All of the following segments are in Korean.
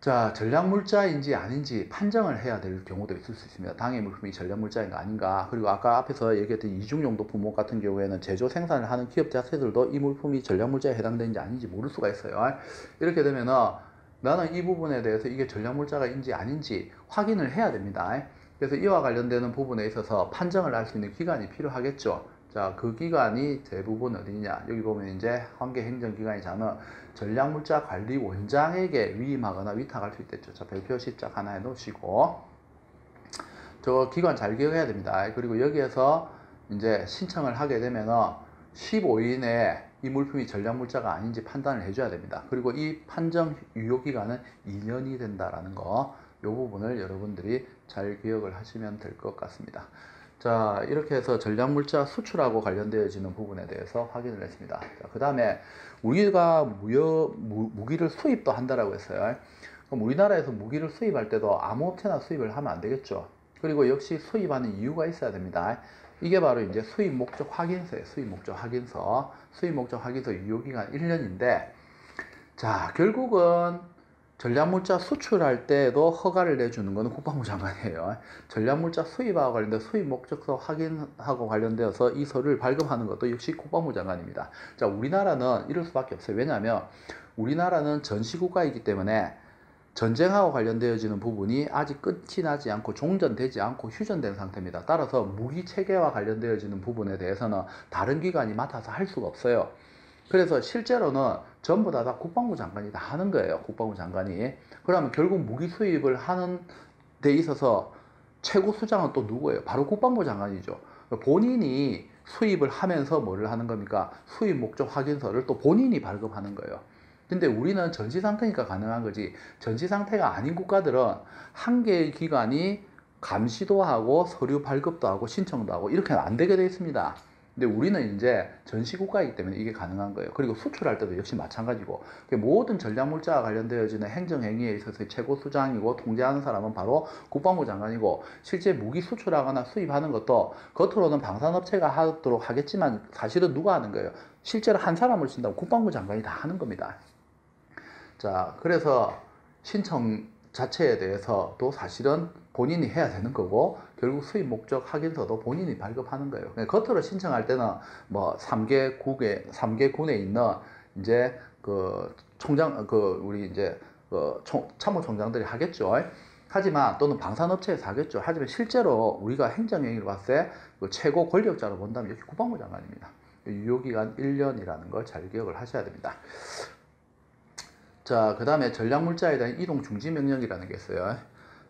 자, 전략물자인지 아닌지 판정을 해야 될 경우도 있을 수 있습니다. 당해 물품이 전략물자인가 아닌가. 그리고 아까 앞에서 얘기했던 이중용도 품목 같은 경우에는 제조 생산을 하는 기업 자체들도 이 물품이 전략물자에 해당되는지 아닌지 모를 수가 있어요. 이렇게 되면은 나는 이 부분에 대해서 이게 전략물자가인지 아닌지 확인을 해야 됩니다. 그래서 이와 관련되는 부분에 있어서 판정을 할 수 있는 기관이 필요하겠죠. 자, 그 기관이 대부분 어디냐? 여기 보면 이제 관계행정기관이잖아. 전략물자관리원장에게 위임하거나 위탁할 수 있겠죠. 자, 별표시 짝 하나 해 놓으시고, 저 기관 잘 기억해야 됩니다. 그리고 여기에서 이제 신청을 하게 되면은 15일 내에 이 물품이 전략물자가 아닌지 판단을 해줘야 됩니다. 그리고 이 판정 유효기간은 2년이 된다라는 거, 이 부분을 여러분들이 잘 기억을 하시면 될 것 같습니다. 자, 이렇게 해서 전략물자 수출하고 관련되어지는 부분에 대해서 확인을 했습니다. 그 다음에 우리가 무기를 수입도 한다라고 했어요. 그럼 우리나라에서 무기를 수입할 때도 아무 업체나 수입을 하면 안 되겠죠. 그리고 역시 수입하는 이유가 있어야 됩니다. 이게 바로 이제 수입 목적 확인서예요. 수입 목적 확인서. 수입 목적 확인서 유효기간 1년인데, 자, 결국은 전략물자 수출할 때도 허가를 내주는 것은 국방부 장관이에요. 전략물자 수입하고 관련된 수입 목적서 확인하고 관련되어서 이 서류를 발급하는 것도 역시 국방부 장관입니다. 자, 우리나라는 이럴 수밖에 없어요. 왜냐하면 우리나라는 전시국가이기 때문에 전쟁하고 관련되어지는 부분이 아직 끝이 나지 않고 종전되지 않고 휴전된 상태입니다. 따라서 무기 체계와 관련되어지는 부분에 대해서는 다른 기관이 맡아서 할 수가 없어요. 그래서 실제로는 전부 다 국방부 장관이 다 하는 거예요. 국방부 장관이. 그러면 결국 무기 수입을 하는 데 있어서 최고 수장은 또 누구예요? 바로 국방부 장관이죠. 본인이 수입을 하면서 뭐를 하는 겁니까? 수입 목적 확인서를 또 본인이 발급하는 거예요. 근데 우리는 전시 상태니까 가능한 거지, 전시 상태가 아닌 국가들은 한 개의 기관이 감시도 하고 서류 발급도 하고 신청도 하고 이렇게는 안 되게 되어 있습니다. 근데 우리는 이제 전시국가이기 때문에 이게 가능한 거예요. 그리고 수출할 때도 역시 마찬가지고, 모든 전략물자와 관련되어지는 행정행위에 있어서 최고 수장이고 통제하는 사람은 바로 국방부 장관이고, 실제 무기 수출하거나 수입하는 것도 겉으로는 방산업체가 하도록 하겠지만 사실은 누가 하는 거예요? 실제로 한 사람을 쓴다고 국방부 장관이 다 하는 겁니다. 자, 그래서 신청 자체에 대해서도 사실은 본인이 해야 되는 거고, 결국 수입 목적 확인서도 본인이 발급하는 거예요. 겉으로 신청할 때는 뭐 3개 군에 있는 이제 그 총장, 우리 이제 참모총장들이 하겠죠. 하지만 또는 방산업체에서 하겠죠. 하지만 실제로 우리가 행정행위를 봤을 때 그 최고 권력자로 본다면 여기 국방부 장관입니다. 유효기간 1년이라는 걸 잘 기억을 하셔야 됩니다. 자, 그 다음에 전략물자에 대한 이동 중지 명령이라는 게 있어요.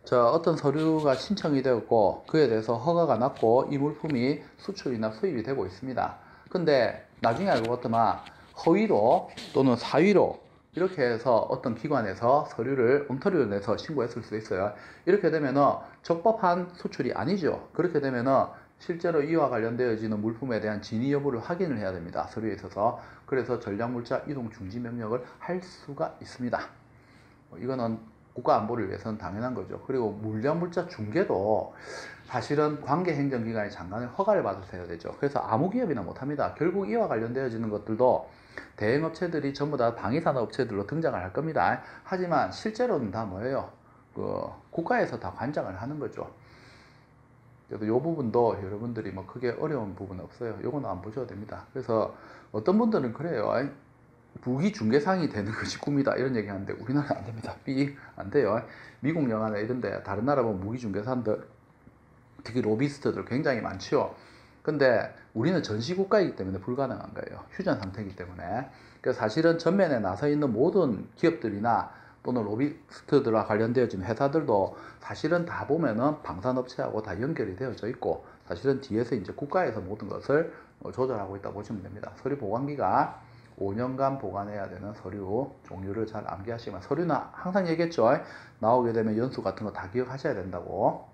자, 어떤 서류가 신청이 되었고 그에 대해서 허가가 났고 이 물품이 수출이나 수입이 되고 있습니다. 근데 나중에 알고 봤더만 허위로 또는 사위로 이렇게 해서 어떤 기관에서 서류를 엉터리로 내서 신고했을 수도 있어요. 이렇게 되면은 적법한 수출이 아니죠. 그렇게 되면은 실제로 이와 관련되어지는 물품에 대한 진위 여부를 확인을 해야 됩니다. 서류에 있어서. 그래서 전략물자 이동 중지 명령을 할 수가 있습니다. 이거는 국가 안보를 위해서는 당연한 거죠. 그리고 물량물자 중개도 사실은 관계행정기관의 장관의 허가를 받아서 해야 되죠. 그래서 아무 기업이나 못합니다. 결국 이와 관련되어지는 것들도 대행업체들이 전부 다 방위산업체들로 등장을 할 겁니다. 하지만 실제로는 다 뭐예요? 국가에서 다 관장을 하는 거죠. 그래서 이 부분도 여러분들이 뭐 크게 어려운 부분은 없어요. 요거는 안 보셔도 됩니다. 그래서 어떤 분들은 그래요. 무기 중개상이 되는 것이 꿈이다 이런 얘기 하는데 우리나라는 안 됩니다. 안 돼요. 미국 영화나 이런 데 다른 나라 보면 무기 중개사들, 특히 로비스트들 굉장히 많죠. 근데 우리는 전시국가이기 때문에 불가능한 거예요. 휴전 상태이기 때문에. 그래서 사실은 전면에 나서 있는 모든 기업들이나 또는 로비스트들과 관련되어진 회사들도 사실은 다 보면은 방산업체하고 다 연결이 되어져 있고, 사실은 뒤에서 이제 국가에서 모든 것을 조절하고 있다고 보시면 됩니다. 서류 보관기가 5년간 보관해야 되는 서류 종류를 잘 암기하시면, 서류는 항상 얘기했죠. 나오게 되면 연수 같은 거 다 기억하셔야 된다고.